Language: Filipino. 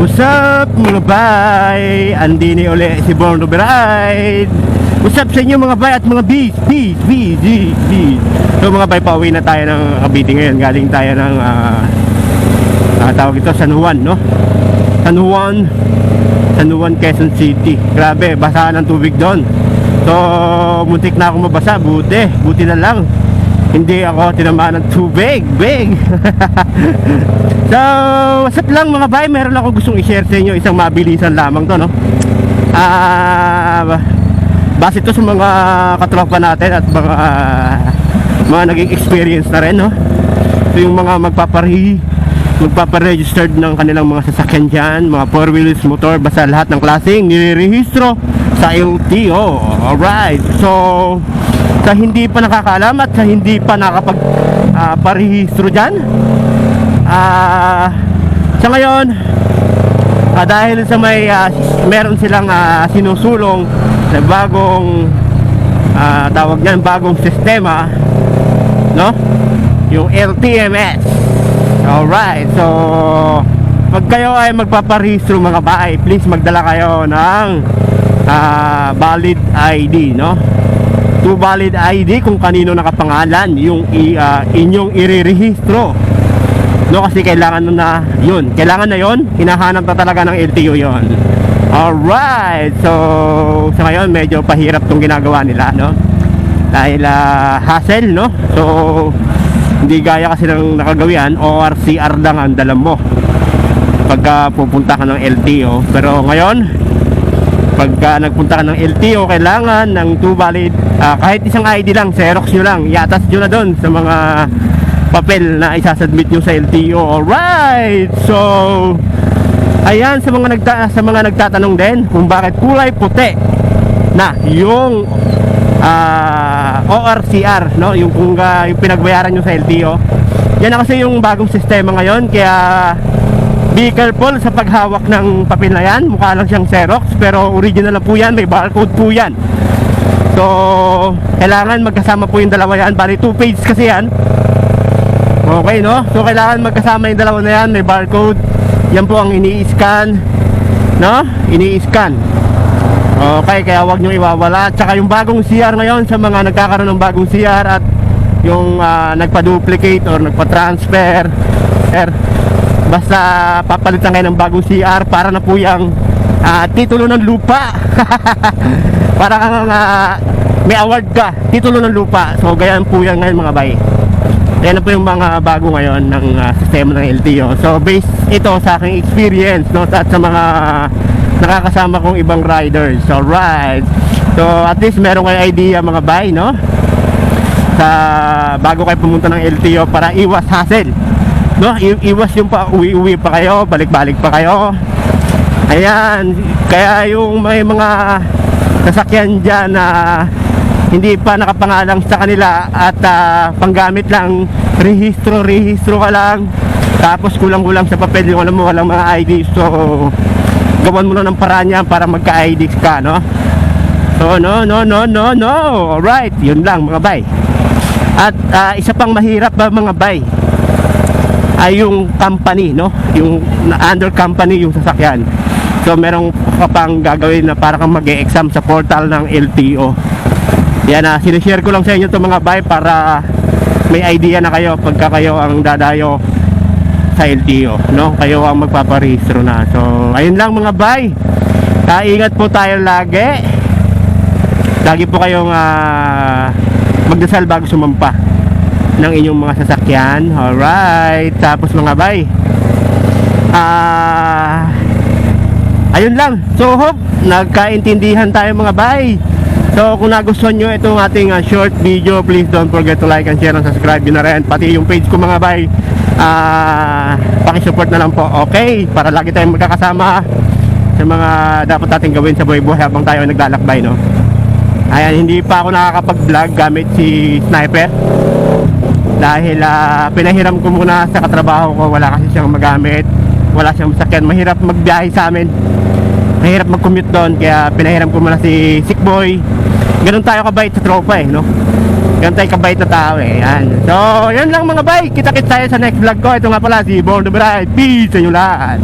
What's up mga bay? Andini uli si Born to be Ride. What's up sa inyo mga bay at mga bees. So mga bay, pauwi na tayo ng Cavite ngayon. Galing tayo ng tawag ito, San Juan, no? San Juan, Quezon City. Grabe, basahan ng tubig doon. So muntik na ako mabasa. Buti na lang hindi ako tinamaan ng tubig. So what's up lang mga bay, meron ako gustong i-share sa inyo. Isang mabilisan lamang to, no? Base ito sa mga katropa natin at mga naging experience na rin, no? So yung mga magpaparegistered ng kanilang mga sasakyan dyan, mga 4-wheels, motor, basta lahat ng klaseng nirehistro sa LTO. Alright, so sa hindi pa nakakaalam at sa hindi pa nakapag parehistro dyan, sa ngayon, dahil sa meron silang sinusulong na bagong tawag niyan, bagong sistema, no? Yung LTMS. Alright, so pag kayo ay magpaparehistro mga bahay, please magdala kayo ng valid ID, no? 2 valid ID kung kanino nakapangalan yung inyong irerehistro, no? Kasi kailangan na yun, hinahanap na talaga ng LTO yun. Alright, so sa ngayon medyo pahirap tong ginagawa nila, no? Dahil hassle, no? So hindi gaya kasi ng nakagawian, ORCR lang ang dala mo pagka pupunta ka ng LTO. Pero ngayon, pagka nagpunta ka ng LTO, kailangan ng 2 valid, kahit isang ID lang, xerox nyo lang, iatas nyo na doon sa mga papel na isasubmit nyo sa LTO. Alright, so ayan, sa mga nagtatanong din kung bakit kulay puti na yung ORCR, no? Yung pinagbayaran nyo sa LTO. Yan na kasi yung bagong sistema ngayon, kaya be careful sa paghawak ng papel na yan. Mukha lang siyang xerox pero original na po yan, may barcode po yan. So kailangan magkasama po yung dalawa yan. Bali 2 pages kasi yan. Okay, no? So kailangan magkasama yung dalawa na yan, may barcode. Yan po ang ini-scan, no? Ini-scan. Okay, kaya huwag nyo iwawala. Tsaka yung bagong CR ngayon, sa mga nagkakaroon ng bagong CR at yung nagpa-duplicate or nagpa-transfer, basta papalitan kayo ng bagong CR para na po yung titulo ng lupa. Para kang may award ka, titulo ng lupa. So ganyan po yan ngayon mga bay. Yan na po yung mga bago ngayon ng sistema ng LTO. So based ito sa aking experience, no, at sa mga nakakasama kong ibang riders. Alright, so at least meron kayo idea mga bay, no, sa bago kayo pumunta ng LTO para iwas hassle, no? Iwas yung pa uwi pa kayo, balik-balik pa kayo. Ayan, kaya yung may mga sasakyan dyan na hindi pa nakapangalang sa kanila at panggamit lang, rehistro ka lang, tapos kulang-kulang sa papel yung alam mo, walang mga ID. So gawan mo na ng paraan yan para magka-ID ka, no? So no. Alright, yun lang mga bay. At isa pang mahirap ba mga bay ay yung company, no? Yung under company yung sasakyan. So merong kapang gagawin na para kang mag-e-exam sa portal ng LTO. Yan, sinishare ko lang sa inyo to mga bay para may idea na kayo pagka kayo ang dadayo sa LTO, no? Kayo ang magpaparehistro na. So ayun lang mga bay, ingat po tayo lagi po kayong magdasal bago sumampa ng inyong mga sasakyan. Alright, tapos mga bay, ayun lang. So hope nagkaintindihan tayo mga bay. So kung nagustuhan nyo itong ating short video, please don't forget to like and share and subscribe nyo na rin. Pati yung page ko mga bay, pakisupport na lang po, okay? Para lagi tayong magkakasama sa mga dapat natin gawin sa buhay-buhay habang tayo naglalakbay, no? Ayan, hindi pa ako nakakapag-vlog gamit si Sniper dahil pinahiram ko muna sa katrabaho ko. Wala kasi siyang magamit, wala siyang masakyan, mahirap magbiyahe sa amin, mahirap mag-commute doon, kaya pinahiram ko muna si Sickboy. Ganun tayo kabait sa tropa, no? Ganun tayo kabait na tao, Yan. So yan lang mga bay, kita-kits tayo sa next vlog ko. Ito nga pala si Born to be Ride. Peace sa inyo lahat.